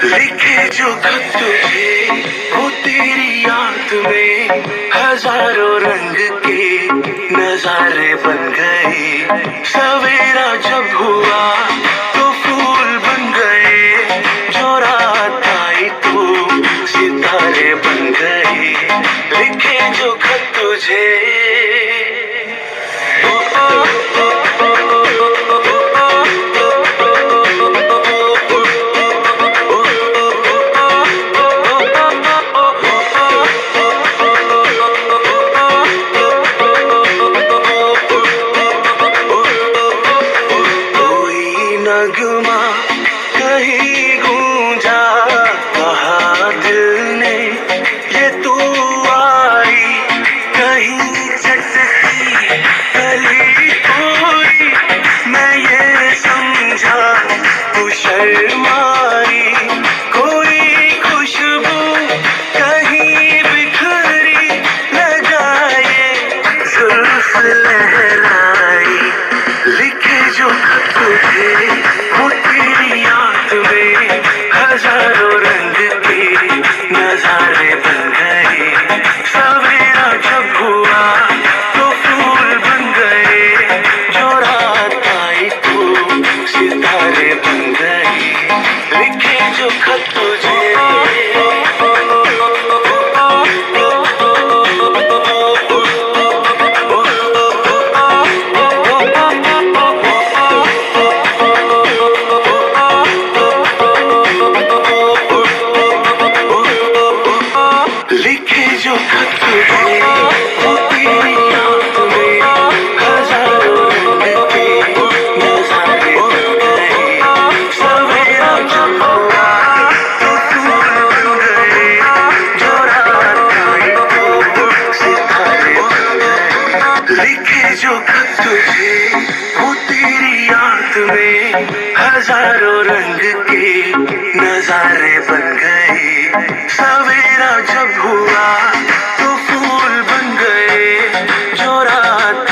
लिखे जो खत तुझे वो तेरी याद में हजारों रंग के नजारे बन गए। सवेरा जब हुआ तो फूल बन गए, जो रात आई तो सितारे बन गए। लिखे जो खत तुझे नगमा कहीं गूंजा, कहा दिल ने ये तू आई। कहीं चटकी गली कोई, मैं ये समझा तू शर्माई। कोई खुशबू कहीं बिखरी, लगाए जुल्फ लहराई। लिखे जो खत तुझे वो तेरी याद में हजारों रंग के नजारे बन गए। सवेरा जब हुआ तो फूल बन गए, जो रात आई तो सितारे बन गए। लिखे जो खत तुझे लिखे जो खत तुझे वो तेरी याद में हजारों रंग के नजारे बन गए। सवेरा जब हुआ तो फूल बन गए, जो रात आई तो सितारे बन गए। लिखे जो खत तुझे वो तेरी याद में हजारों रंग के नजारे बन गए। सवेरा जब हुआ तो फूल बन गए, जो रात